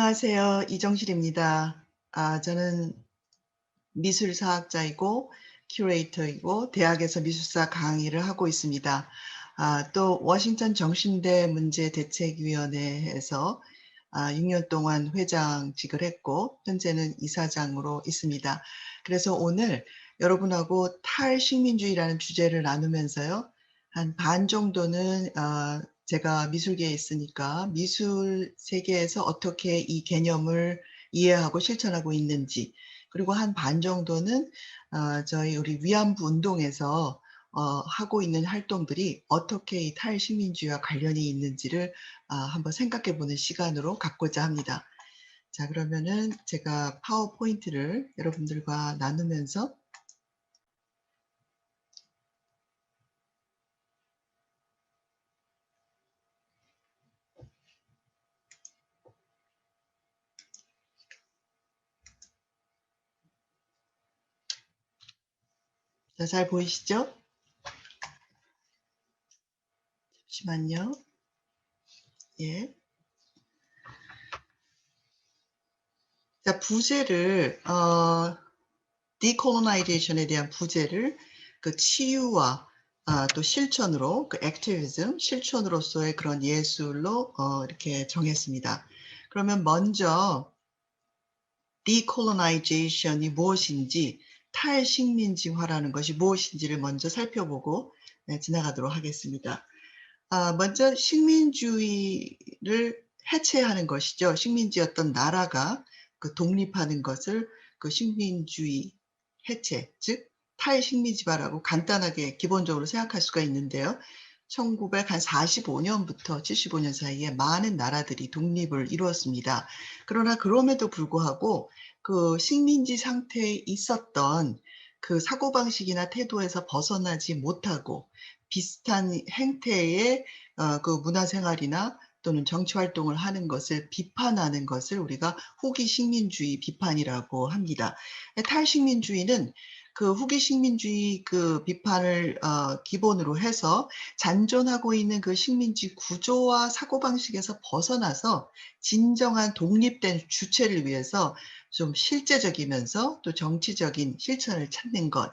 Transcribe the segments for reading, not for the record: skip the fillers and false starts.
안녕하세요. 이정실입니다. 저는 미술사학자이고 큐레이터이고 대학에서 미술사 강의를 하고 있습니다. 또 워싱턴 정신대 문제대책위원회에서 6년 동안 회장직을 했고 현재는 이사장으로 있습니다. 그래서 오늘 여러분하고 탈식민주의라는 주제를 나누면서요. 한 반 정도는 제가 미술계에 있으니까 미술 세계에서 어떻게 이 개념을 이해하고 실천하고 있는지, 그리고 한 반 정도는 저희 우리 위안부 운동에서 하고 있는 활동들이 어떻게 이 탈식민주의와 관련이 있는지를 한번 생각해 보는 시간으로 갖고자 합니다. 자, 그러면은 제가 파워포인트를 여러분들과 나누면서 자, 잘 보이시죠? 잠시만요. 예. 자, 부제를 디콜로나이제이션에 대한 부제를 그 치유와 또 실천으로, 그 액티비즘, 실천으로서의 그런 예술로 이렇게 정했습니다. 그러면 먼저 디콜로나이제이션이 무엇인지, 탈식민지화라는 것이 무엇인지를 먼저 살펴보고 지나가도록 하겠습니다. 먼저 식민주의를 해체하는 것이죠. 식민지였던 나라가 그 독립하는 것을 그 식민주의 해체, 즉 탈식민지화라고 간단하게 기본적으로 생각할 수가 있는데요. 1945년부터 75년 사이에 많은 나라들이 독립을 이루었습니다. 그러나 그럼에도 불구하고 그 식민지 상태에 있었던 그 사고방식이나 태도에서 벗어나지 못하고 비슷한 행태의 그 문화생활이나 또는 정치 활동을 하는 것을 비판하는 것을 우리가 후기 식민주의 비판이라고 합니다. 탈식민주의는 그 후기 식민주의 그 비판을 기본으로 해서 잔존하고 있는 그 식민지 구조와 사고방식에서 벗어나서 진정한 독립된 주체를 위해서 좀 실제적이면서 또 정치적인 실천을 찾는 것.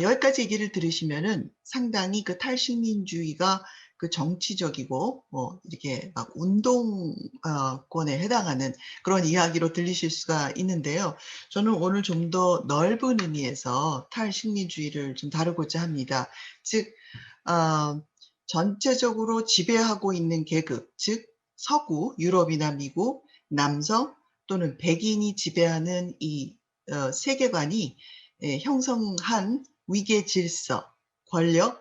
여기까지 얘기를 들으시면은 상당히 그 탈식민주의가 그 정치적이고 이렇게 막 운동권에 해당하는 그런 이야기로 들리실 수가 있는데요. 저는 오늘 좀 더 넓은 의미에서 탈식민주의를 좀 다루고자 합니다. 즉 전체적으로 지배하고 있는 계급, 즉 서구, 유럽이나 미국, 남성 또는 백인이 지배하는 이 세계관이 형성한 위계 질서, 권력,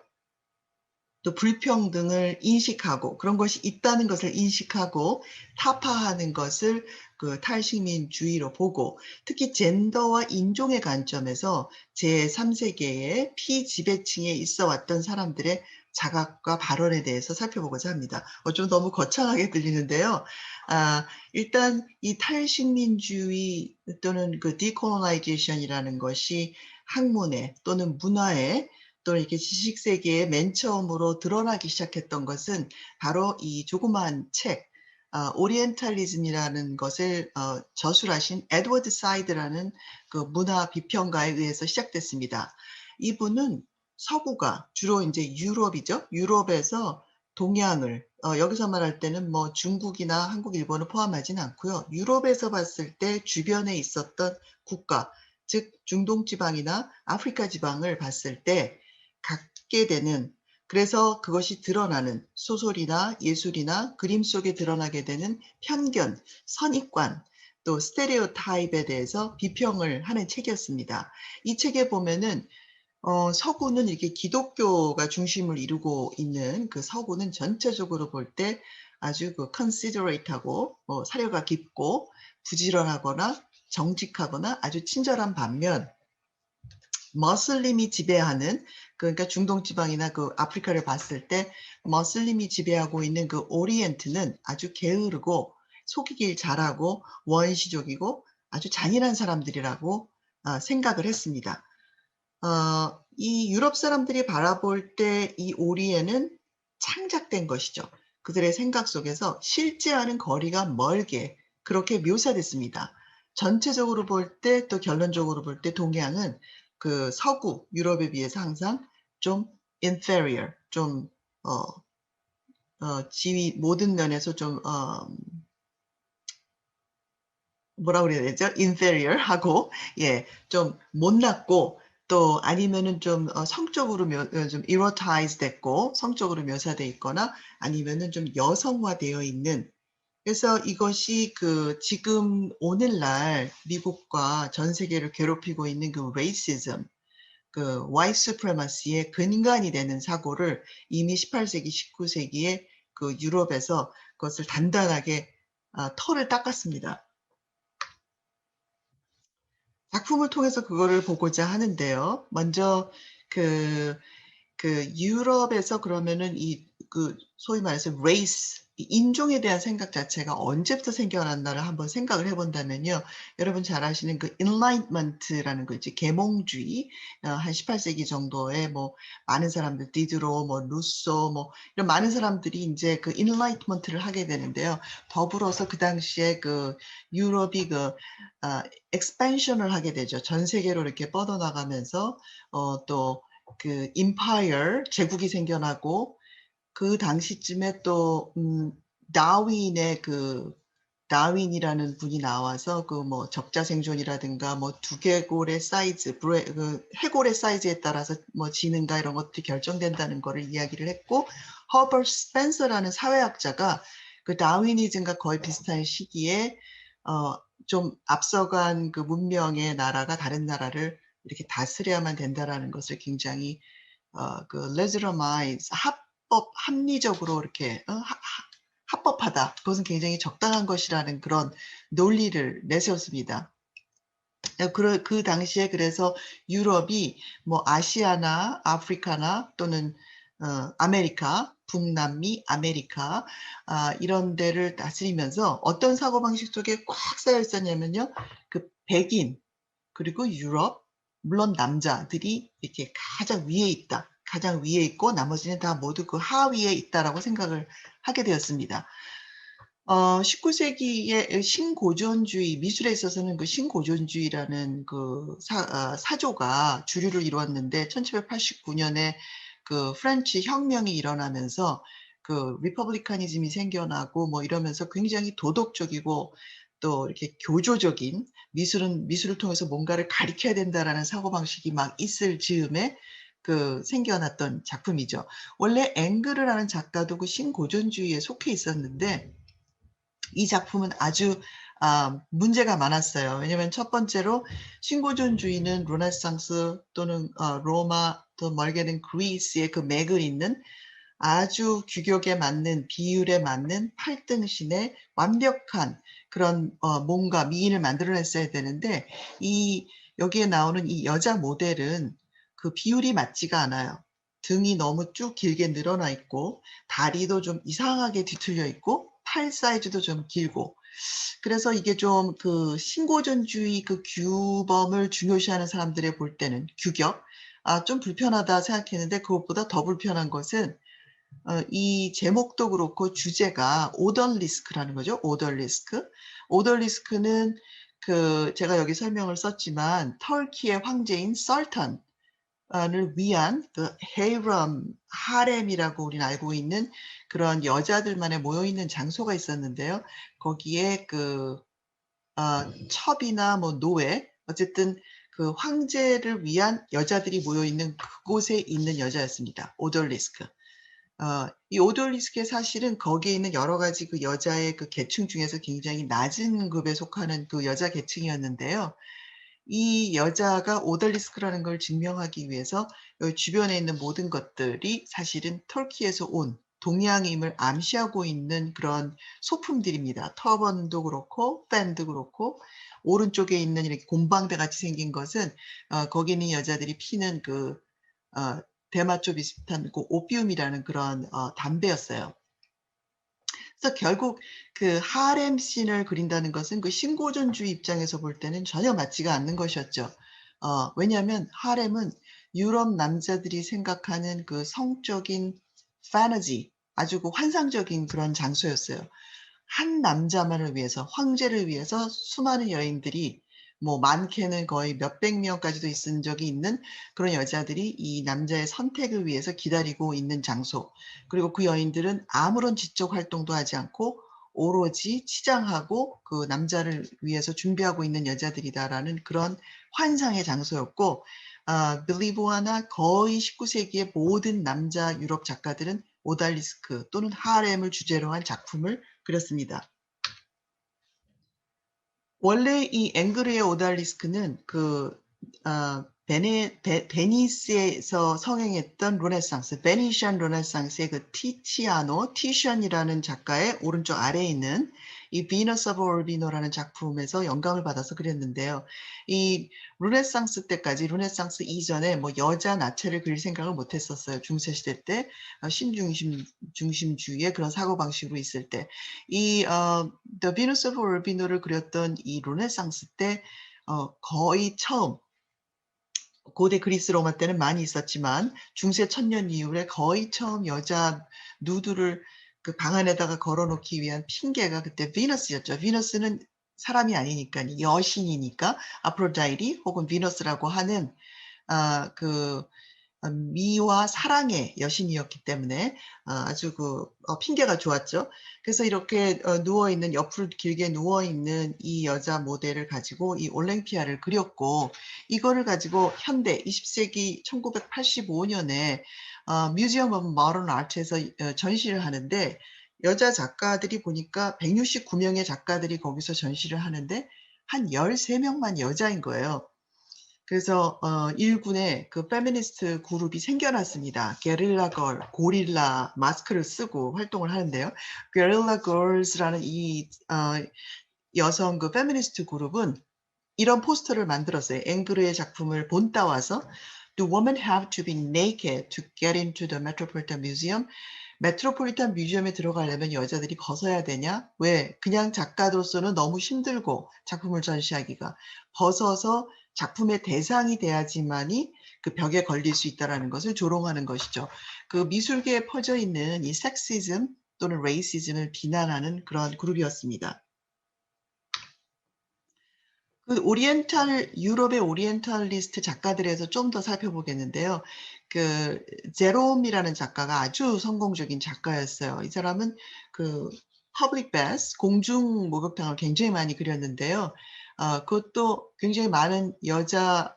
또 불평등을 인식하고 그런 것이 있다는 것을 인식하고 타파하는 것을 그 탈식민주의로 보고, 특히 젠더와 인종의 관점에서 제3세계의 피지배층에 있어 왔던 사람들의 자각과 발언에 대해서 살펴보고자 합니다. 좀 너무 거창하게 들리는데요. 일단 이 탈식민주의 또는 그 디콜로나이제이션이라는 것이 학문에 또는 문화에 또 이렇게 지식 세계에 맨 처음으로 드러나기 시작했던 것은 바로 이 조그마한 책, 오리엔탈리즘이라는 것을 저술하신 에드워드 사이드라는 그 문화 비평가에 의해서 시작됐습니다. 이분은 서구가 주로 이제 유럽이죠. 유럽에서 동양을 여기서 말할 때는 뭐 중국이나 한국, 일본을 포함하지는 않고요. 유럽에서 봤을 때 주변에 있었던 국가, 즉 중동 지방이나 아프리카 지방을 봤을 때 갖게 되는, 그래서 그것이 드러나는 소설이나 예술이나 그림 속에 드러나게 되는 편견, 선입관, 또 스테레오타입에 대해서 비평을 하는 책이었습니다. 이 책에 보면은 서구는 이렇게 기독교가 중심을 이루고 있는 그 서구는 전체적으로 볼 때 아주 그 considerate하고 사려가 깊고 부지런하거나 정직하거나 아주 친절한 반면, 머슬림이 지배하는, 그러니까 중동 지방이나 그 아프리카를 봤을 때 머슬림이 지배하고 있는 그 오리엔트는 아주 게으르고 속이길 잘하고 원시적이고 아주 잔인한 사람들이라고 생각을 했습니다. 이 유럽 사람들이 바라볼 때 이 오리엔은 창작된 것이죠. 그들의 생각 속에서 실제와는 거리가 멀게 그렇게 묘사됐습니다. 전체적으로 볼 때 또 결론적으로 볼 때 동양은 그 서구 유럽에 비해서 항상 좀 inferior 좀 지위 모든 면에서 좀 뭐라 그래야 되죠? inferior하고 예 좀 못났고 또 아니면은 좀 성적으로 좀 eroticized 됐고 성적으로 묘사돼 있거나 아니면은 좀 여성화되어 있는 그래서 이것이 그 지금 오늘날 미국과 전 세계를 괴롭히고 있는 그 racism 그 white supremacy의 근간이 되는 사고를 이미 18세기, 19세기에 그 유럽에서 그것을 단단하게 털을 닦았습니다. 작품을 통해서 그거를 보고자 하는데요. 먼저 그 유럽에서 그러면은 소위 말해서 레이스 이 인종에 대한 생각 자체가 언제부터 생겨났나를 한번 생각을 해 본다면요. 여러분 잘 아시는 그 enlightenment라는 거 있지 계몽주의 한 18세기 정도에 뭐 많은 사람들 디드로 뭐 루소 뭐 이런 많은 사람들이 인제 그 enlightenment를 하게 되는데요. 더불어서 그 당시에 그 유럽이 expansion을 하게 되죠. 전 세계로 이렇게 뻗어나가면서 또 그 empire 제국이 생겨나고 그 당시쯤에 또 다윈의 다윈이라는 분이 나와서 그 뭐 적자생존이라든가 뭐 두개골의 사이즈 해골의 사이즈에 따라서 뭐 지능가 이런 것들이 결정된다는 거를 이야기를 했고 허버트 스펜서라는 사회학자가 그 다윈이즘과 거의 비슷한 시기에 어 좀 앞서간 그 문명의 나라가 다른 나라를 이렇게 다스려야만 된다라는 것을 굉장히 legitimize 합리적으로 이렇게 합법하다. 그것은 굉장히 적당한 것이라는 그런 논리를 내세웠습니다. 그 당시에 그래서 유럽이 뭐 아시아나 아프리카나 또는 아메리카, 북남미, 아메리카 이런 데를 다스리면서 어떤 사고방식 속에 꽉 쌓여 있었냐면요. 그 백인 그리고 유럽 물론 남자들이 이렇게 가장 위에 있다. 가장 위에 있고 나머지는 다 모두 그 하위에 있다라고 생각을 하게 되었습니다. 19세기의 신고전주의 미술에 있어서는 그 신고전주의라는 사조가 주류를 이루었는데 1789년에 그 프렌치 혁명이 일어나면서 그 리퍼블리카니즘이 생겨나고 뭐 이러면서 굉장히 도덕적이고 또 이렇게 교조적인 미술을 통해서 뭔가를 가리켜야 된다라는 사고방식이 막 있을 즈음에 생겨났던 작품이죠. 원래 앵그르라는 작가도 그 신고전주의에 속해 있었는데 이 작품은 아주 문제가 많았어요. 왜냐하면 첫 번째로 신고전주의는 르네상스 또는 로마 또 멀게는 그리스의 그 맥을 잇는 아주 규격에 맞는 비율에 맞는 팔등신의 완벽한 그런 몸과 미인을 만들어냈어야 되는데 이 여기에 나오는 이 여자 모델은 그 비율이 맞지가 않아요. 등이 너무 쭉 길게 늘어나 있고 다리도 좀 이상하게 뒤틀려 있고 팔 사이즈도 좀 길고 그래서 이게 좀 신고전주의 규범을 중요시하는 사람들의 볼 때는 규격 좀 불편하다 생각했는데 그것보다 더 불편한 것은 이 제목도 그렇고 주제가 오덜리스크라는 거죠. 오덜리스크. 오덜리스크는 제가 여기 설명을 썼지만 터키의 황제인 설탄 을 위한 헤이럼, 하렘이라고 우리는 알고 있는 그런 여자들만의 모여 있는 장소가 있었는데요. 거기에 첩이나 뭐 노예 어쨌든 그 황제를 위한 여자들이 모여 있는 그곳에 있는 여자였습니다. 오돌리스크. 이 오돌리스크의 사실은 거기에 있는 여러 가지 그 여자의 그 계층 중에서 굉장히 낮은 급에 속하는 그 여자 계층이었는데요. 이 여자가 오덜리스크라는 걸 증명하기 위해서 여기 주변에 있는 모든 것들이 사실은 터키에서 온 동양임을 암시하고 있는 그런 소품들입니다. 터번도 그렇고 팬도 그렇고 오른쪽에 있는 이렇게 곰방대 같이 생긴 것은 거기 있는 여자들이 피는 대마초 비슷한 오피움이라는 그런 담배였어요. 그래서 결국 하렘 씬을 그린다는 것은 신고전주의 입장에서 볼 때는 전혀 맞지가 않는 것이었죠. 왜냐하면 하렘은 유럽 남자들이 생각하는 성적인 패너지 아주 환상적인 그런 장소였어요. 한 남자만을 위해서 황제를 위해서 수많은 여인들이 뭐 많게는 거의 몇백 명까지도 있은 적이 있는 그런 여자들이 이 남자의 선택을 위해서 기다리고 있는 장소. 그리고 그 여인들은 아무런 지적 활동도 하지 않고 오로지 치장하고 그 남자를 위해서 준비하고 있는 여자들이다라는 그런 환상의 장소였고, 빌리보아나 거의 19세기의 모든 남자 유럽 작가들은 오달리스크 또는 하렘을 주제로 한 작품을 그렸습니다. 원래 이 앵그르의 오달리스크는 베니스에서 성행했던 르네상스, 베니시안 르네상스의 그 티션이라는 작가의 오른쪽 아래에 있는 이 비너스 오브 올비노라는 작품에서 영감을 받아서 그렸는데요. 이 르네상스 때까지, 르네상스 이전에 뭐 여자 나체를 그릴 생각을 못 했었어요. 중세 시대 때 중심주의의 그런 사고방식으로 있을 때. The Venus of Urbino를 그렸던 이 르네상스 때 거의 처음, 고대 그리스 로마 때는 많이 있었지만 중세 천년 이후에 거의 처음 여자 누드를 그 방 안에다가 걸어 놓기 위한 핑계가 그때 비너스였죠. 비너스는 사람이 아니니까 여신이니까 아프로다이티 혹은 비너스라고 하는 그 미와 사랑의 여신이었기 때문에 아주 핑계가 좋았죠. 그래서 이렇게 누워 있는, 옆으로 길게 누워 있는 이 여자 모델을 가지고 이 올랭피아를 그렸고, 이거를 가지고 현대 20세기 1985년에 뮤지엄 오브 모던 아트에서 전시를 하는데, 여자 작가들이 보니까 169명의 작가들이 거기서 전시를 하는데 한 13명만 여자인 거예요. 그래서 일군의 그 페미니스트 그룹이 생겨났습니다. 게릴라 걸, 고릴라 마스크를 쓰고 활동을 하는데요. 게릴라 걸스라는 이 여성 그 페미니스트 그룹은 이런 포스터를 만들었어요. 앵그르의 작품을 본따와서 Do women have to be naked to get into the Metropolitan Museum? 메트로폴리탄 뮤지엄에 들어가려면 여자들이 벗어야 되냐? 왜? 그냥 작가로서는 너무 힘들고 작품을 전시하기가. 벗어서 작품의 대상이 돼야지만이 그 벽에 걸릴 수 있다라는 것을 조롱하는 것이죠. 그 미술계에 퍼져 있는 이 섹시즘 또는 레이시즘을 비난하는 그런 그룹이었습니다. 유럽의 오리엔탈리스트 작가들에서 좀 더 살펴보겠는데요. 제롬이라는 작가가 아주 성공적인 작가였어요. 이 사람은 퍼블릭 베스, 공중 목욕탕을 굉장히 많이 그렸는데요. 그것도 굉장히 많은 여자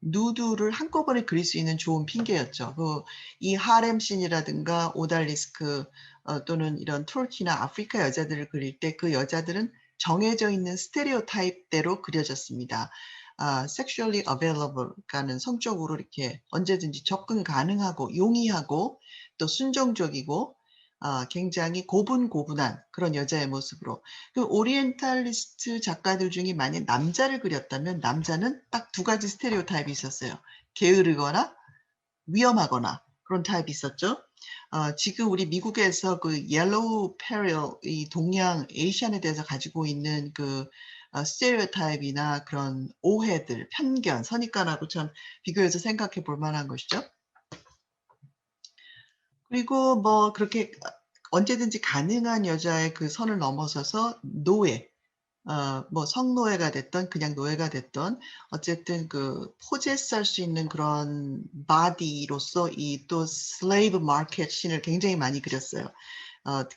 누드를 한꺼번에 그릴 수 있는 좋은 핑계였죠. 이 하렘 씬이라든가 오달리스크 또는 이런 투르키나 아프리카 여자들을 그릴 때 그 여자들은 정해져 있는 스테레오타입대로 그려졌습니다. sexually available, 그러니까는 성적으로 이렇게 언제든지 접근 가능하고 용이하고 또 순종적이고 굉장히 고분고분한 그런 여자의 모습으로. 그 오리엔탈리스트 작가들 중에 만약 남자를 그렸다면 남자는 딱 두 가지 스테레오타입이 있었어요. 게으르거나 위험하거나 그런 타입이 있었죠. 지금 우리 미국에서 그 옐로우 페릴, 이 동양 에이시안에 대해서 가지고 있는 스테레오타입이나 그런 오해들, 편견, 선입관하고 참 비교해서 생각해 볼 만한 것이죠. 그리고 뭐 그렇게 언제든지 가능한 여자의 그 선을 넘어서서 노예, 뭐 성노예가 됐던 그냥 노예가 됐던 어쨌든 포제스할 수 있는 그런 바디로서 이 또 슬레이브 마켓 씬을 굉장히 많이 그렸어요.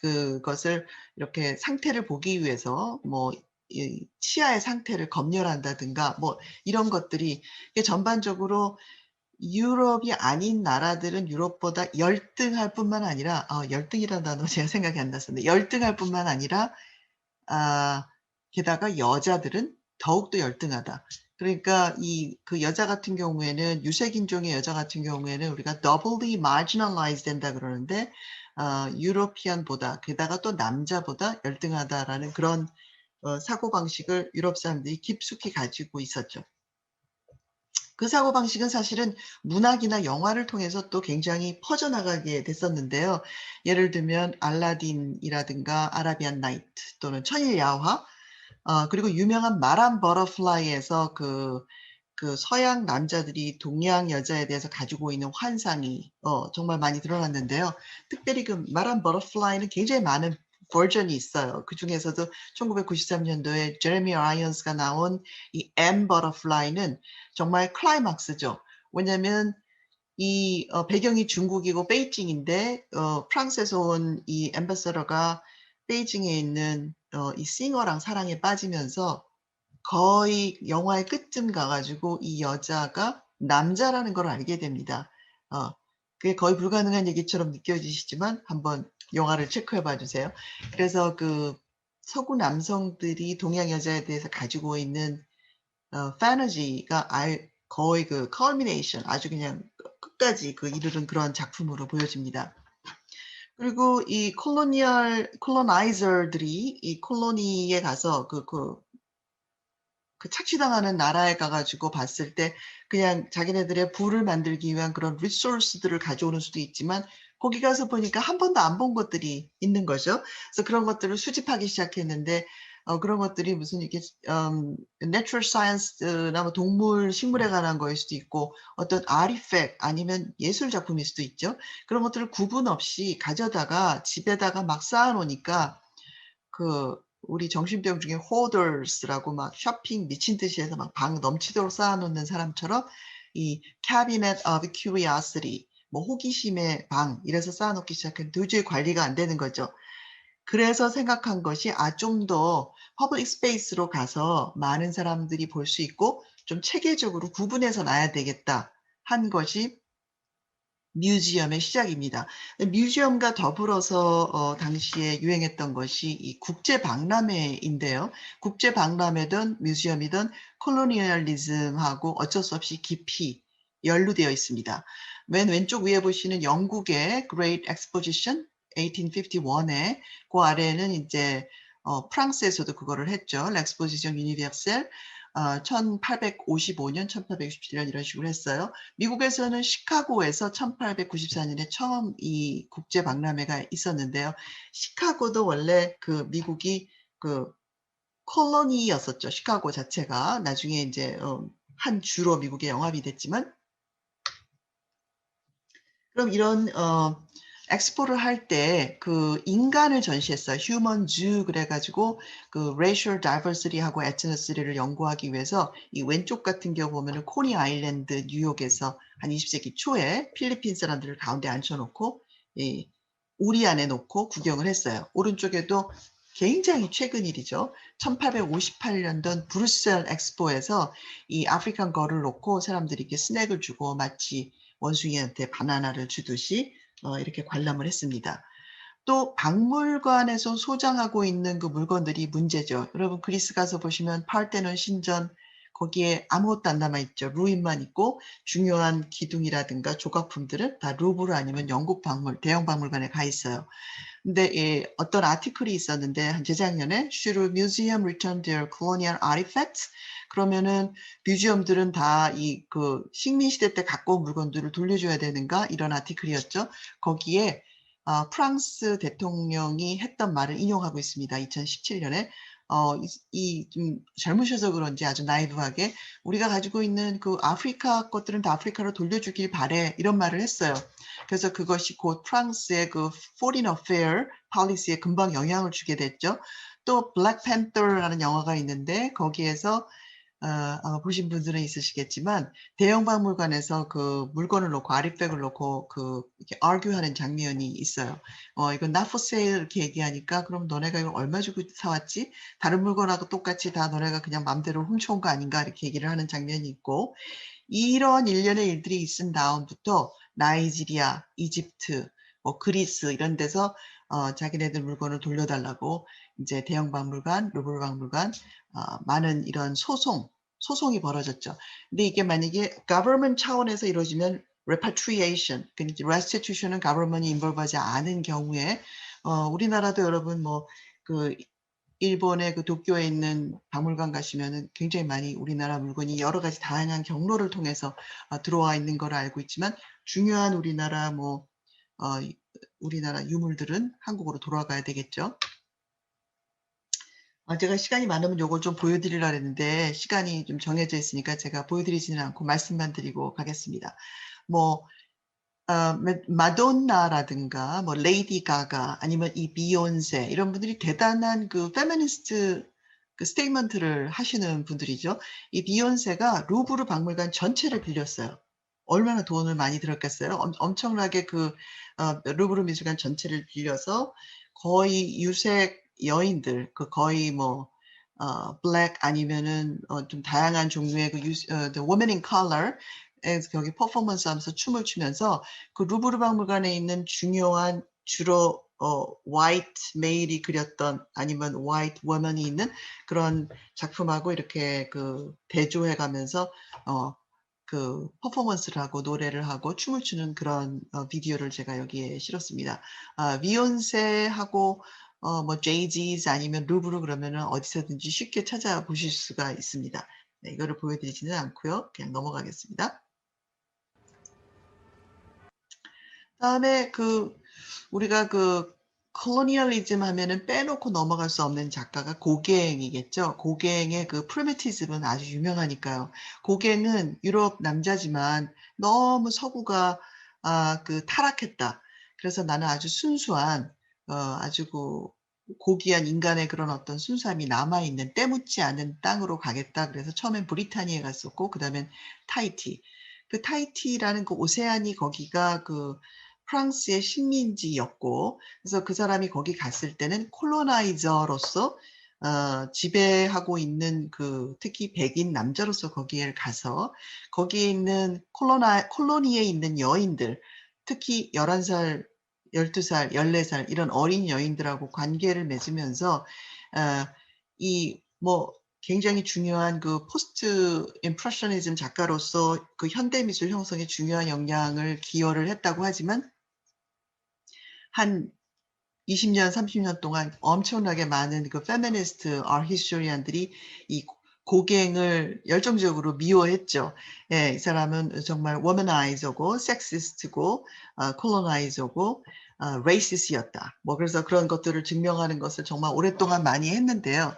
그것을 이렇게 상태를 보기 위해서 뭐 이 치아의 상태를 검열한다든가 뭐 이런 것들이, 이게 전반적으로 유럽이 아닌 나라들은 유럽보다 열등할 뿐만 아니라, 열등이라는 단어 제가 생각이 안 났었는데, 열등할 뿐만 아니라 게다가 여자들은 더욱더 열등하다. 그러니까 여자 같은 경우에는, 유색인종의 여자 같은 경우에는 우리가 doubly marginalized 된다 그러는데, 유러피안보다, 게다가 또 남자보다 열등하다라는 그런 사고방식을 유럽 사람들이 깊숙이 가지고 있었죠. 그 사고방식은 사실은 문학이나 영화를 통해서 또 굉장히 퍼져나가게 됐었는데요. 예를 들면 알라딘이라든가 아라비안 나이트 또는 천일야화, 그리고 유명한 마람 버터플라이에서 서양 남자들이 동양 여자에 대해서 가지고 있는 환상이 정말 많이 드러났는데요. 특별히 마람 버터플라이는 굉장히 많은 버전이 있어요. 그 중에서도 1993년도에 제레미 아이언스가 나온 이 엠 버터플라이는 정말 클라이막스죠. 왜냐면 이 배경이 중국이고 베이징인데 프랑스에서 온 이 앰바서더가 베이징에 있는 이 싱어랑 사랑에 빠지면서 거의 영화의 끝쯤 가 가지고 이 여자가 남자라는 걸 알게 됩니다. 어 그게 거의 불가능한 얘기처럼 느껴지시지만 한번 영화를 체크해 봐 주세요. 그래서 그 서구 남성들이 동양 여자에 대해서 가지고 있는 판타지가 거의 그 culmination 아주 그냥 끝까지 그 이르는 그런 작품으로 보여집니다. 그리고 이 콜로나이저들이 이 콜로니에 가서 그 착취당하는 나라에 가 가지고 봤을 때 그냥 자기네들의 부를 만들기 위한 그런 리소스들을 가져오는 수도 있지만 거기 가서 보니까 한 번도 안 본 것들이 있는 거죠. 그래서 그런 것들을 수집하기 시작했는데 그런 것들이 무슨 이렇게 내추럴 사이언스나 뭐 동물, 식물에 관한 거일 수도 있고 어떤 아티팩트 아니면 예술 작품일 수도 있죠. 그런 것들을 구분 없이 가져다가 집에다가 막 쌓아 놓으니까 그 우리 정신병 중에 hoarders라고 막 쇼핑 미친 듯이 해서 막 방 넘치도록 쌓아 놓는 사람처럼 이 cabinet of curiosity 뭐 호기심의 방 이래서 쌓아 놓기 시작했는데 도저히 관리가 안 되는 거죠. 그래서 생각한 것이 좀 더 public space로 가서 많은 사람들이 볼 수 있고 좀 체계적으로 구분해서 놔야 되겠다 한 것이 뮤지엄의 시작입니다. 뮤지엄과 더불어서 당시에 유행했던 것이 이 국제 박람회인데요. 국제 박람회든 뮤지엄이든 콜로니얼리즘하고 어쩔 수 없이 깊이 연루되어 있습니다. 맨 왼쪽 위에 보시는 영국의 Great Exposition 1851에 그 아래에는 인제 프랑스에서도 그거를 했죠. L'Exposition Universelle 1855년, 1867년 이런 식으로 했어요. 미국에서는 시카고에서 1894년에 처음 이 국제 박람회가 있었는데요. 시카고도 원래 그 미국이 그 콜로니였었죠, 시카고 자체가. 나중에 인제 한 주로 미국에 영합이 됐지만 그럼 이런 엑스포를 할 때 그 인간을 전시했어요. 휴먼 주 그래 가지고 그 racial diversity하고 ethnicity 를 연구하기 위해서 이 왼쪽 같은 경우 보면은 코니 아일랜드 뉴욕에서 한 20 세기 초에 필리핀 사람들을 가운데 앉혀 놓고 이 우리 안에 놓고 구경을 했어요. 오른쪽에도 굉장히 최근 일이죠. 1858년도 브뤼셀 엑스포에서 이 아프리칸 걸을 놓고 사람들이 이렇게 스낵을 주고 마치 원숭이한테 바나나를 주듯이 이렇게 관람을 했습니다. 또 박물관에서 소장하고 있는 그 물건들이 문제죠. 여러분 그리스 가서 보시면 파르테논 신전 거기에 아무것도 안 남아 있죠. 루인만 있고 중요한 기둥이라든가 조각품들은 다 루브르 아니면 영국 대형 박물관에 가 있어요. 근데 어떤 아티클이 있었는데 한 재작년에 Should museum return their colonial artifacts? 그러면은 뮤지엄들은 다 이 그 식민 시대 때 갖고 온 물건들을 돌려줘야 되는가? 이런 아티클이었죠. 거기에 프랑스 대통령이 했던 말을 인용하고 있습니다. 2017년에 좀 젊으셔서 그런지 아주 나이브하게 "우리가 가지고 있는 그 아프리카 것들은 다 아프리카로 돌려주길 바래." 이런 말을 했어요. 그래서 그것이 곧 프랑스의 그 foreign affair policy에 금방 영향을 주게 됐죠. 또 블랙 팬더라는 영화가 있는데 거기에서 아마 보신 분들은 있으시겠지만 대형 박물관에서 그 물건을 놓고 아리백을 놓고 이렇게 argue하는 장면이 있어요. "이건 not for sale." 이렇게 얘기하니까 "그럼 너네가 이걸 얼마 주고 사 왔지? 다른 물건하고 똑같이 다 너네가 그냥 맘대로 훔쳐온 거 아닌가?" 이렇게 얘기를 하는 장면이 있고 이런 일련의 일들이 있은 다음부터 나이지리아, 이집트, 뭐 그리스 이런 데서 자기네들 물건을 돌려달라고 인제 대형 박물관, 루브르 박물관 많은 이런 소송이 벌어졌죠. 근데 이게 만약에 government 차원에서 이루어지면 repatriation 그러니까 이제 restitution은 government이 involve하지 않은 경우에 우리나라도 여러분 뭐 그 일본의 그 도쿄에 있는 박물관 가시면은 굉장히 많이 우리나라 물건이 여러 가지 다양한 경로를 통해서 들어와 있는 걸 알고 있지만 중요한 우리나라 우리나라 유물들은 한국으로 돌아가야 되겠죠. 제가 시간이 많으면 요걸 좀 보여 드리려 그랬는데 시간이 좀 정해져 있으니까 제가 보여 드리지는 않고 말씀만 드리고 가겠습니다. 뭐 마돈나라든가 뭐 레이디 가가 아니면 이 비욘세 이런 분들이 대단한 그 페미니스트 그 스테이트먼트를 하시는 분들이죠. 이 비욘세가 루브르 박물관 전체를 빌렸어요. 얼마나 돈을 많이 들었겠어요. 엄청나게 그 루브르 미술관 전체를 빌려서 거의 유색 여인들 그 거의 뭐 블랙 아니면은 좀 다양한 종류의 그 the woman in color 에서 거기 퍼포먼스 하면서 춤을 추면서 그 루브르 박물관에 있는 중요한 주로 화이트 메일이 그렸던 아니면 화이트 워먼이 있는 그런 작품하고 이렇게 그 대조해 가면서 그 퍼포먼스를 하고 노래를 하고 춤을 추는 그런 비디오를 제가 여기에 실었습니다. 비욘세하고 뭐 제이지's 아니면 루브르 그러면은 어디서든지 쉽게 찾아보실 수가 있습니다. 네, 이거를 보여드리지는 않고요. 그냥 넘어가겠습니다. 다음에 그 우리가 그 콜로니얼리즘 하면은 빼놓고 넘어갈 수 없는 작가가 고갱이겠죠. 고갱의 그 프리미티즘은 아주 유명하니까요. 고갱은 유럽 남자지만 너무 서구가 그 타락했다. 그래서 나는 아주 순수한 아주 그 고귀한 인간의 그런 어떤 순수함이 남아 있는 때묻지 않은 땅으로 가겠다. 그래서 처음엔 브리타니아에 갔었고 그다음엔 타히티. 그 타히티라는 그 오세아니 거기가 그 프랑스의 식민지였고 그래서 그 사람이 거기 갔을 때는 콜로나이저로서 지배하고 있는 그 특히 백인 남자로서 거기에 가서 거기에 있는 콜로니에 있는 여인들 특히 11살, 12살, 14살 이런 어린 여인들하고 관계를 맺으면서 이 뭐 굉장히 중요한 그 포스트 임프레셔니즘 작가로서 그 현대 미술 형성에 중요한 영향을 기여를 했다고 하지만 한 20년, 30년 동안 엄청나게 많은 그 페미니스트 아트 히스토리안들이 이 고갱을 열정적으로 미워했죠. 예, 이 사람은 정말 워머나이저고 섹시스트고 콜로나이저고 레이시스였다. 뭐 그래서 그런 것들을 증명하는 것을 정말 오랫동안 많이 했는데요.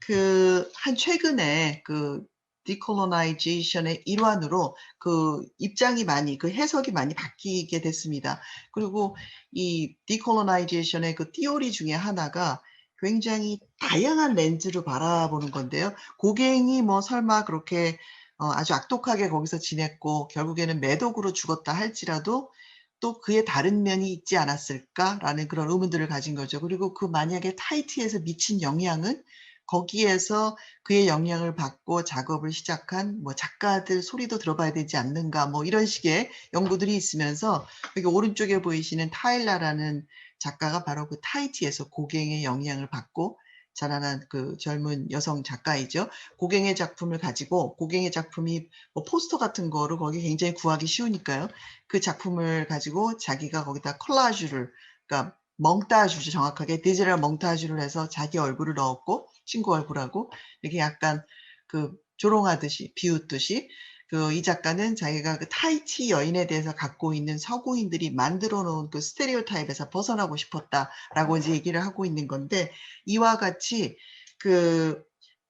그 한 최근에 그 디콜로나이제이션의 일환으로 그 입장이 많이 그 해석이 많이 바뀌게 됐습니다. 그리고 이 디콜로나이제이션의 그 티오리 중에 하나가 굉장히 다양한 렌즈로 바라보는 건데요. 고갱이 뭐 설마 그렇게 아주 악독하게 거기서 지냈고 결국에는 매독으로 죽었다 할지라도 또 그의 다른 면이 있지 않았을까라는 그런 의문들을 가진 거죠. 그리고 그 만약에 타히티에서 미친 영향은 거기에서 그의 영향을 받고 작업을 시작한 뭐 작가들 소리도 들어봐야 되지 않는가 뭐 이런 식의 연구들이 있으면서 여기 오른쪽에 보이시는 타일라라는 작가가 바로 그 타히티에서 고갱의 영향을 받고 자라난 그 젊은 여성 작가이죠. 고갱의 작품을 가지고 고갱의 작품이 뭐 포스터 같은 거를 거기 굉장히 구하기 쉬우니까요. 그 작품을 가지고 자기가 거기다 콜라주를 그러니까 몽타주죠. 정확하게 디지털 몽타주를 해서 자기 얼굴을 넣었고 친구 얼굴하고 이렇게 약간 그 조롱하듯이 비웃듯이 그 이 작가는 자기가 그 타히티 여인에 대해서 갖고 있는 서구인들이 만들어 놓은 그 스테레오타입에서 벗어나고 싶었다라고 이제 얘기를 하고 있는 건데 이와 같이 그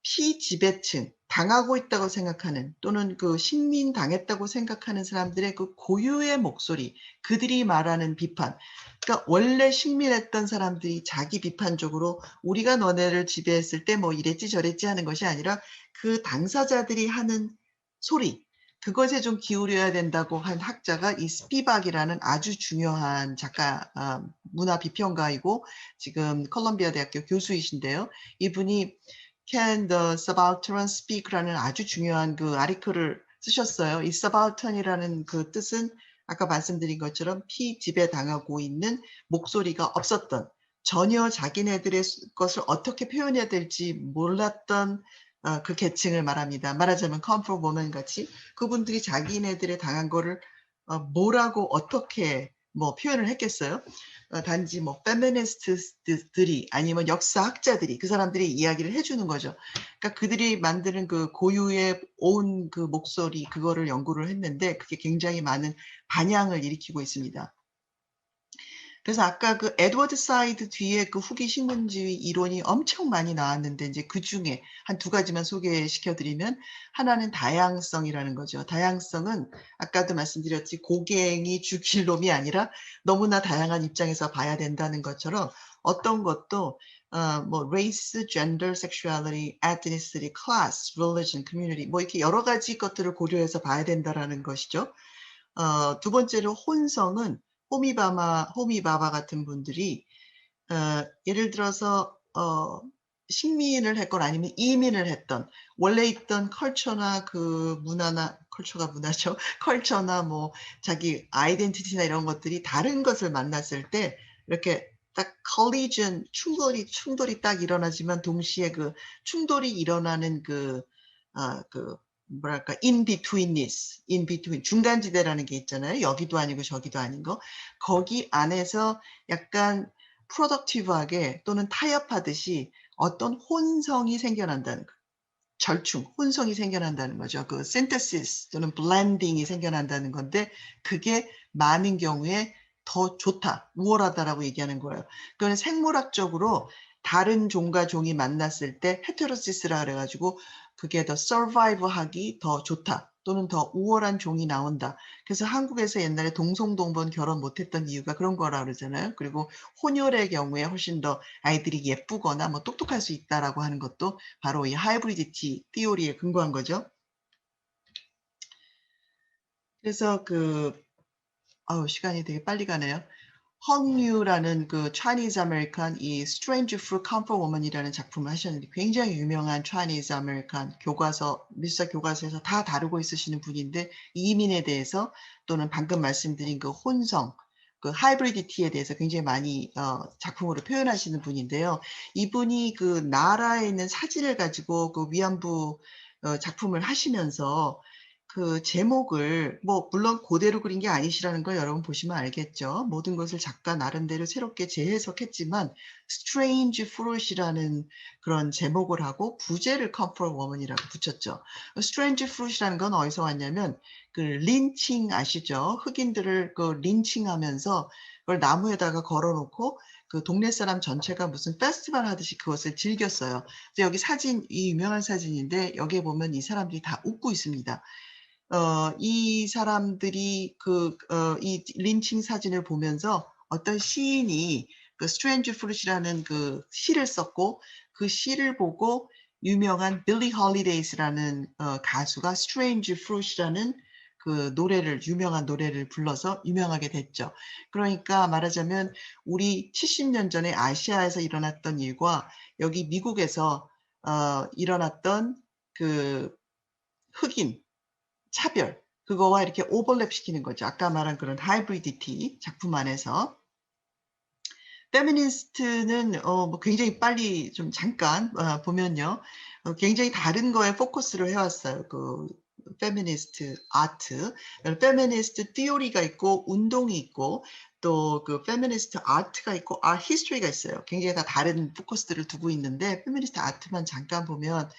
피지배층 당하고 있다고 생각하는 또는 그 식민당했다고 생각하는 사람들의 그 고유의 목소리 그들이 말하는 비판 그러니까 원래 식민했던 사람들이 자기 비판적으로 우리가 너네를 지배했을 때 뭐 이랬지 저랬지 하는 것이 아니라 그 당사자들이 하는 소리 그것에 좀 기울여야 된다고 한 학자가 이 스피박이라는 아주 중요한 작가 문화 비평가이고 지금 컬럼비아 대학교 교수이신데요. 이분이 Can the Subaltern Speak라는 아주 중요한 그 아티클을 쓰셨어요. 이 Subaltern이라는 그 뜻은 아까 말씀드린 것처럼 피지배당하고 있는 목소리가 없었던 전혀 자기네들의 것을 어떻게 표현해야 될지 몰랐던 그 계층을 말합니다. 말하자면 comfort woman 같이 그분들이 자기네들의 당한 거를 뭐라고 어떻게 뭐 표현을 했겠어요? 단지 뭐 페미니스트들이 아니면 역사학자들이 그 사람들이 이야기를 해주는 거죠. 그러니까 그들이 만드는 그 고유의 온 그 목소리 그거를 연구를 했는데 그게 굉장히 많은 반향을 일으키고 있습니다. 그래서 아까 그 에드워드 사이드 뒤에 그 후기 신문지의 이론이 엄청 많이 나왔는데 인제 그중에 한 두 가지만 소개시켜 드리면 하나는 다양성이라는 거죠. 다양성은 아까도 말씀드렸지 고갱이 죽일 놈이 아니라 너무나 다양한 입장에서 봐야 된다는 것처럼 어떤 것도 뭐 race, gender, sexuality, ethnicity, class, religion, community 뭐 이렇게 여러 가지 것들을 고려해서 봐야 된다라는 것이죠. 두 번째로 혼성은 호미바바 같은 분들이 예를 들어서 식민을 했거나 아니면 이민을 했던 원래 있던 컬처나 그 문화나 컬처가 문화죠. 컬처나 뭐 자기 아이덴티티나 이런 것들이 다른 것을 만났을 때 이렇게 딱 collision 충돌이 딱 일어나지만 동시에 그 충돌이 일어나는 그 뭐랄까 in between 중간지대라는 게 있잖아요. 여기도 아니고 저기도 아닌 거. 거기 안에서 약간 프로덕티브하게 또는 타협하듯이 어떤 혼성이 생겨난다는 거. 혼성이 생겨난다는 거죠. 그 synthesis 또는 blending이 생겨난다는 건데 그게 많은 경우에 더 좋다, 우월하다라고 얘기하는 거예요. 그거는 생물학적으로 다른 종과 종이 만났을 때 헤테로시스라 그래 가지고 그게 더 survive하기 더 좋다 또는 더 우월한 종이 나온다. 그래서 한국에서 옛날에 동성동본 결혼 못 했던 이유가 그런 거라 그러잖아요. 그리고 혼혈의 경우에 훨씬 더 아이들이 예쁘거나 뭐 똑똑할 수 있다라고 하는 것도 바로 이 하이브리디티 티오리에 근거한 거죠. 그래서 시간이 되게 빨리 가네요. 헝유라는 그 Chinese American 이 Strange Fruit Comfort Woman이라는 작품을 하셨는데 굉장히 유명한 Chinese American 교과서, 미술사 교과서에서 다 다루고 있으시는 분인데 이민에 대해서 또는 방금 말씀드린 그 혼성, 그 하이브리디티에 대해서 굉장히 많이 작품으로 표현하시는 분인데요. 이분이 그 나라에 있는 사진을 가지고 그 위안부 작품을 하시면서 그 제목을 뭐 물론 고대로 그린 게 아니시라는 걸 여러분 보시면 알겠죠. 모든 것을 작가 나름대로 새롭게 재해석했지만 Strange Fruit이라는 그런 제목을 하고 부제를 Comfort Woman이라고 붙였죠. Strange Fruit이라는 건 어디서 왔냐면 그 린칭 아시죠? 흑인들을 그 린칭하면서 그걸 나무에다가 걸어 놓고 그 동네 사람 전체가 무슨 페스티벌 하듯이 그것을 즐겼어요. 그래서 여기 사진 유명한 사진인데 여기에 보면 이 사람들이 다 웃고 있습니다. 이 사람들이 이 린칭 사진을 보면서 어떤 시인이 그 스트레인지 프루시라는 그 시를 썼고 그 시를 보고 유명한 빌리 홀리데이스라는 가수가 스트레인지 프루시라는 그 노래를 유명한 노래를 불러서 유명하게 됐죠. 그러니까 말하자면 우리 70년 전에 아시아에서 일어났던 일과 여기 미국에서 일어났던 그 흑인 차별 그거와 이렇게 오버랩 시키는 거죠. 아까 말한 그런 하이브리디티 작품 안에서. 페미니스트는 뭐 굉장히 빨리 좀 잠깐 보면요. 굉장히 다른 거에 포커스를 해 왔어요. 그 페미니스트 아트. 페미니스트 티오리가 있고 운동이 있고 또 그 페미니스트 아트가 있고 아트 히스토리가 있어요. 굉장히 다 다른 포커스들을 두고 있는데 페미니스트 아트만 잠깐 보면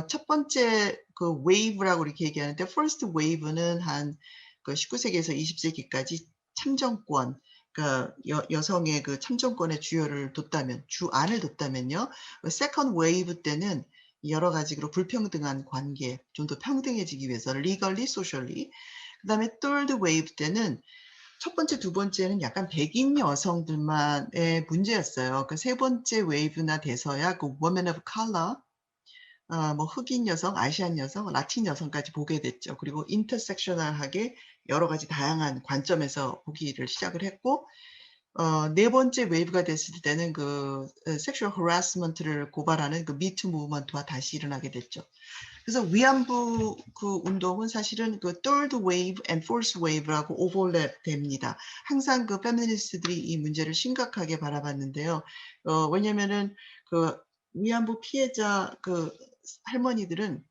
첫 번째 그 웨이브라고 이렇게 얘기하는데 first wave는 한 그 19세기에서 20세기까지 참정권 그러니까 여성의 그 참정권의 주요를 뒀다면 주안을 뒀다면요. 그 second wave 때는 여러 가지로 불평등한 관계 좀 더 평등해지기 위해서 legally, socially 그다음에 third wave 때는 첫 번째, 두 번째는 약간 백인 여성들만의 문제였어요. 그 세 번째 웨이브나 돼서야 그 women of color 뭐 흑인 여성, 아시안 여성, 라틴 여성까지 보게 됐죠. 그리고 인터섹셔널하게 여러 가지 다양한 관점에서 보기를 시작을 했고 네 번째 웨이브가 됐을 때는 섹슈얼 허라스먼트를 고발하는 그 미투 무브먼트와 다시 일어나게 됐죠. 그래서 위안부 그 운동은 사실은 그 third wave and fourth wave라고 오버랩 됩니다. 항상 그 페미니스트들이 이 문제를 심각하게 바라봤는데요. 왜냐면은 그 위안부 피해자 그 할머니들은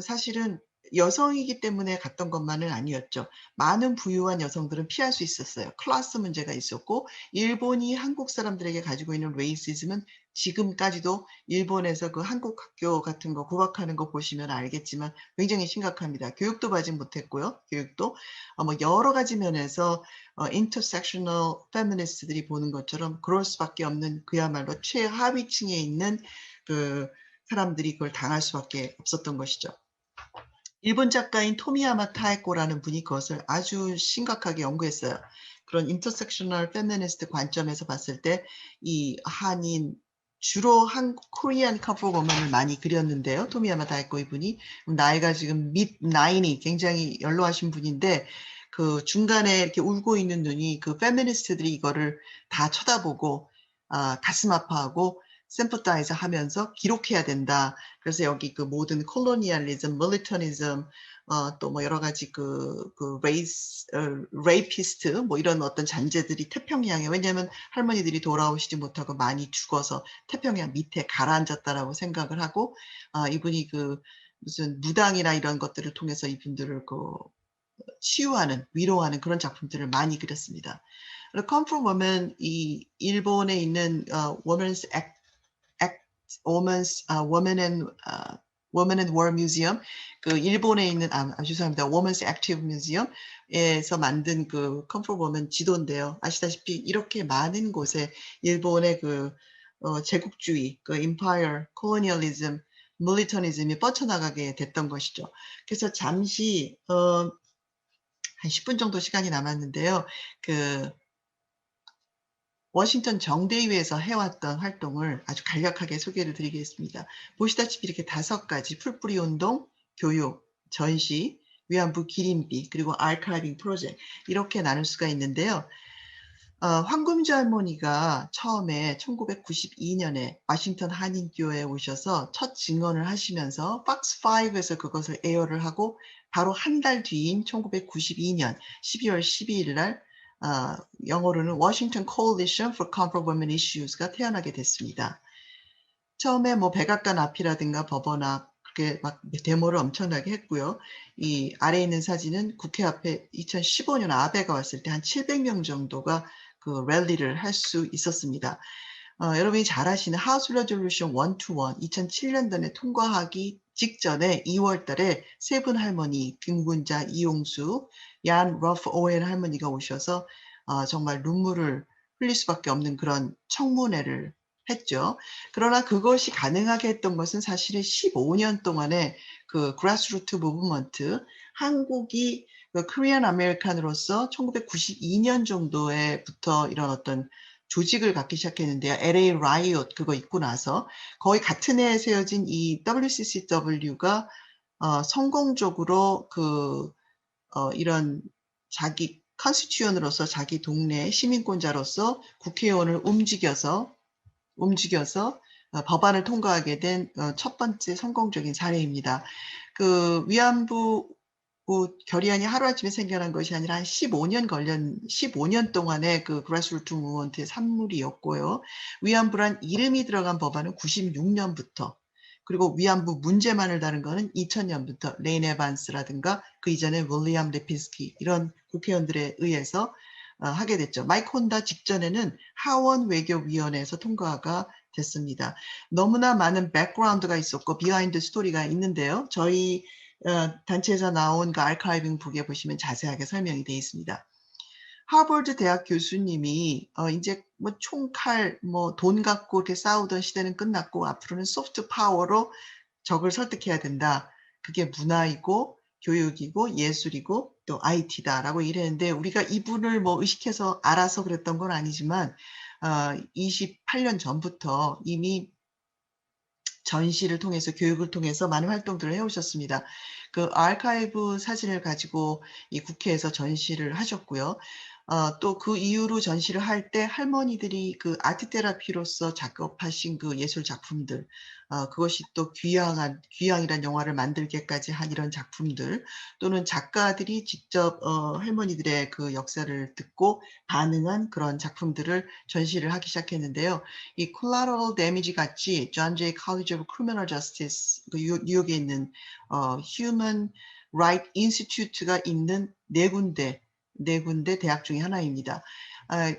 사실은 여성이기 때문에 갔던 것만은 아니었죠. 많은 부유한 여성들은 피할 수 있었어요. 클래스 문제가 있었고 일본이 한국 사람들에게 가지고 있는 레이시즘은 지금까지도 일본에서 그 한국 학교 같은 거 구박하는 거 보시면 알겠지만 굉장히 심각합니다. 교육도 받지 못했고요. 교육도 뭐 여러 가지 면에서 intersectional feminist들이 보는 것처럼 그럴 수밖에 없는 그야말로 최하위층에 있는 그 사람들이 그걸 당할 수밖에 없었던 것이죠. 일본 작가인 토미야마 타에코라는 분이 그것을 아주 심각하게 연구했어요. 그런 인터섹셔널 페미니스트 관점에서 봤을 때 이 한인 주로 한 코리안 커플 woman을 많이 그렸는데요. 토미야마 타에코 이분이 나이가 지금 mid 90이 굉장히 연로하신 분인데 그 중간에 이렇게 울고 있는 눈이 그 페미니스트들이 이거를 다 쳐다보고 가슴 아파하고 sympathize 하면서 기록해야 된다. 그래서 여기 그 모든 콜로니얼리즘, 밀리터니즘, 또 뭐 여러 가지 레이스, 레이피스트, 뭐 이런 어떤 잔재들이 태평양에, 왜냐하면 할머니들이 돌아오시지 못하고 많이 죽어서 태평양 밑에 가라앉았다라고 생각을 하고, 이분이 그 무슨 무당이나 이런 것들을 통해서 이분들을 치유하는, 위로하는 그런 작품들을 많이 그렸습니다. Come from Women, 이 일본에 있는 Women's Women and Women and War Museum, 그 일본에 있는 죄송합니다. Women's Active Museum에서 만든 그 Comfort Women 지도인데요. 아시다시피 이렇게 많은 곳에 일본의 제국주의, 그 Empire, Colonialism, Militarism이 뻗쳐나가게 됐던 것이죠. 그래서 잠시 한 10분 정도 시간이 남았는데요. 그 워싱턴 정대위에서 해왔던 활동을 아주 간략하게 소개를 드리겠습니다. 보시다시피 이렇게 5가지 풀뿌리 운동, 교육, 전시, 위안부 기림비, 그리고 아카이빙 프로젝트 이렇게 나눌 수가 있는데요. 황금주 할머니가 처음에 1992년에 워싱턴 한인교회에 오셔서 첫 증언을 하시면서 박스 5에서 그것을 에어를 하고 바로 한 달 뒤인 1992년 12월 12일 날 영어로는 Washington Coalition for Comfort Women Issues가 태어나게 됐습니다. 처음에 뭐 백악관 앞이라든가 법원 앞 그렇게 막 데모를 엄청나게 했고요. 이 아래에 있는 사진은 국회 앞에 2015년 아베가 왔을 때 한 700명 정도가 그 랠리를 할 수 있었습니다. 여러분이 잘 아시는 하우스 레졸루션 121 2007년도에 통과하기 직전에 2월 달에 세 분 할머니 김군자, 이용수, 얀 러프 오웬 할머니가 오셔서 정말 눈물을 흘릴 수밖에 없는 그런 청문회를 했죠. 그러나 그것이 가능하게 했던 것은 사실은 15년 동안의 그 grassroot movement, 한국이 그 코리안 아메리칸으로서 1992년 정도에부터 이런 어떤 조직을 갖기 시작했는데요. LA Riot 그거 있고 나서 거의 같은 해에 세워진 이 WCCW가 성공적으로 이런 자기 컨스티튜언으로서 자기 동네 시민권자로서 국회의원을 움직여서 법안을 통과하게 된 첫 번째 성공적인 사례입니다. 그 위안부 결의안이 하루아침에 생겨난 것이 아니라 한 15년 동안의 그 그라스루트 무브먼트의 산물이었고요. 위안부란 이름이 들어간 법안은 96년부터, 그리고 위안부 문제만을 다룬 거는 2000년부터 레인 에반스라든가 그 이전에 윌리엄 레핀스키 이런 국회의원들에 의해서 하게 됐죠. 마이크 혼다 직전에는 하원 외교위원회에서 통과가 됐습니다. 너무나 많은 백그라운드가 있었고 비하인드 스토리가 있는데요. 저희 단체에서 나온 그 아카이빙 북에 보시면 자세하게 설명이 되어 있습니다. 하버드 대학 교수님이 이제 뭐 총칼, 뭐 돈 갖고 이렇게 싸우던 시대는 끝났고 앞으로는 소프트 파워로 적을 설득해야 된다. 그게 문화이고 교육이고 예술이고 또 IT다라고 이랬는데 우리가 이분을 뭐 의식해서 알아서 그랬던 건 아니지만 28년 전부터 이미 전시를 통해서 교육을 통해서 많은 활동들을 해오셨습니다. 그 아카이브 사진을 가지고 이 국회에서 전시를 하셨고요. 또 그 이후로 전시를 할 때 할머니들이 그 아트 테라피로서 작업하신 그 예술 작품들, 그것이 또 귀향이란 영화를 만들게까지 한 이런 작품들, 또는 작가들이 직접 할머니들의 그 역사를 듣고 반응한 그런 작품들을 전시를 하기 시작했는데요. 이 collateral damage 같이 존 제이 컬리지 오브 크리미널 저스티스 그 뉴욕에 있는 human Right Institute가 있는 네 군데 대학 중에 하나입니다.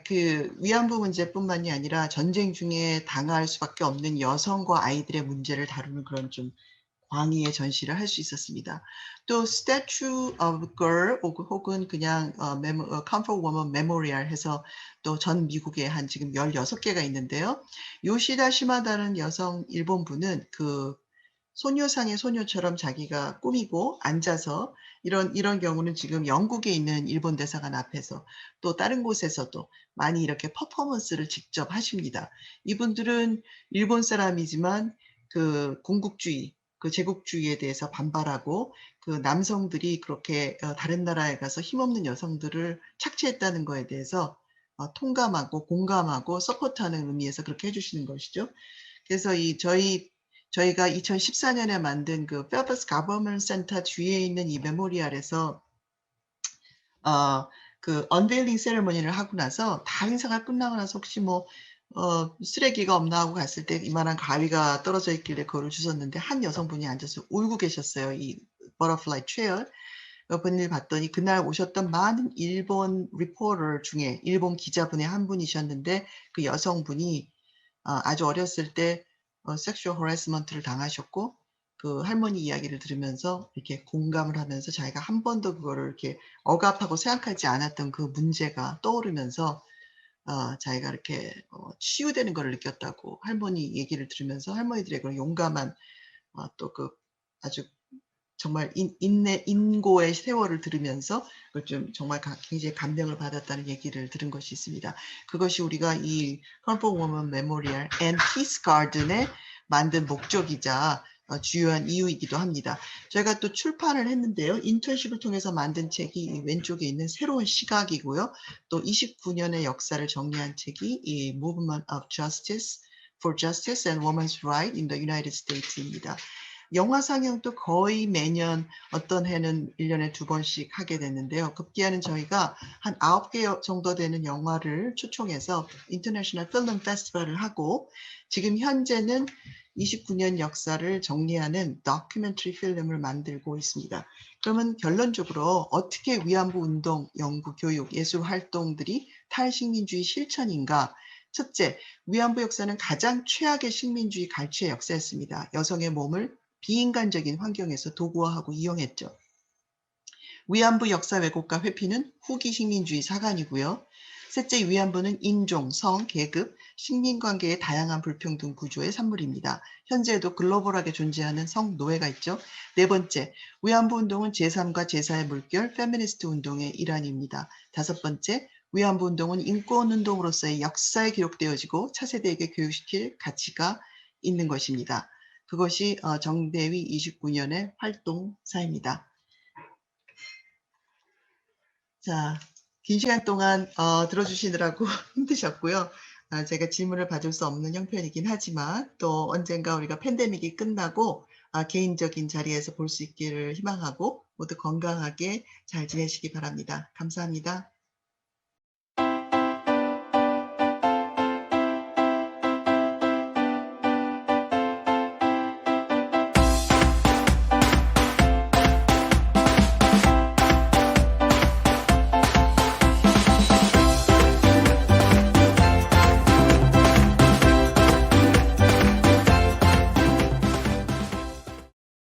그 위안부 문제뿐만이 아니라 전쟁 중에 당할 수밖에 없는 여성과 아이들의 문제를 다루는 그런 좀 광의의 전시를 할 수 있었습니다. 또 Statue of Girl 혹은 그냥 Comfort Woman Memorial 해서 또 전 미국에 한 지금 16개가 있는데요. 요시다 시마다는 여성 일본분은 그 소녀상의 소녀처럼 자기가 꾸미고 앉아서 이런 경우는 지금 영국에 있는 일본 대사관 앞에서 또 다른 곳에서도 많이 이렇게 퍼포먼스를 직접 하십니다. 이분들은 일본 사람이지만 그 군국주의, 그 제국주의에 대해서 반발하고 그 남성들이 그렇게 다른 나라에 가서 힘없는 여성들을 착취했다는 거에 대해서 통감하고 공감하고 서포트하는 의미에서 그렇게 해 주시는 것이죠. 그래서 저희가 2014년에 만든 그 Fairfax Government Center 주위에 있는 이 메모리얼에서 그 언베일링 세리머니를 하고 나서 다 행사가 끝나고 나서 혹시 뭐 쓰레기가 없나 하고 갔을 때 이만한 가위가 떨어져 있길래 그거를 주셨는데 한 여성분이 앉아서 울고 계셨어요. 이 버터플라이 체어. 그분을 봤더니 그날 오셨던 많은 일본 리포터 중에 일본 기자분의 한 분이셨는데 그 여성분이 아주 어렸을 때 섹슈얼 허래스먼트를 당하셨고 그 할머니 이야기를 들으면서 이렇게 공감을 하면서 자기가 한 번도 그거를 이렇게 억압하고 생각하지 않았던 그 문제가 떠오르면서 자기가 이렇게 치유되는 거를 느꼈다고 할머니 얘기를 들으면서 할머니들의 그런 용감한 또 그 아주 정말 인고의 세월을 들으면서 그 좀 정말 굉장히 감명을 받았다는 얘기를 들은 것이 있습니다. 그것이 우리가 이 Comfort Woman Memorial and Peace Garden에 만든 목적이자 주요한 이유이기도 합니다. 저희가 또 출판을 했는데요. 인턴십을 통해서 만든 책이 이 왼쪽에 있는 새로운 시각이고요. 또 29년의 역사를 정리한 책이 이 Movement of Justice for Justice and Women's Right in the United States입니다. 영화 상영도 거의 매년 어떤 해는 1년에 2번씩 하게 됐는데요. 급기야는 저희가 한 9개 정도 되는 영화를 초청해서 인터내셔널 필름 페스티벌을 하고 지금 현재는 29년 역사를 정리하는 다큐멘터리 필름을 만들고 있습니다. 그러면 결론적으로 어떻게 위안부 운동, 연구, 교육, 예술 활동들이 탈식민주의 실천인가? 첫째, 위안부 역사는 가장 최악의 식민주의 갈취의 역사였습니다. 여성의 몸을 비인간적인 환경에서 도구화하고 이용했죠. 위안부 역사 왜곡과 회피는 후기 식민주의 사관이고요. 셋째, 위안부는 인종, 성, 계급, 식민관계의 다양한 불평등 구조의 산물입니다. 현재에도 글로벌하게 존재하는 성노예가 있죠. 네 번째, 위안부 운동은 제3과 제4의 물결, 페미니스트 운동의 일환입니다. 다섯 번째, 위안부 운동은 인권운동으로서의 역사에 기록되어지고 차세대에게 교육시킬 가치가 있는 것입니다. 그것이 정대위 29년의 활동사입니다. 자, 긴 시간 동안 들어주시느라고 힘드셨고요. 제가 질문을 받을 수 없는 형편이긴 하지만 또 언젠가 우리가 팬데믹이 끝나고 개인적인 자리에서 볼 수 있기를 희망하고 모두 건강하게 잘 지내시기 바랍니다. 감사합니다.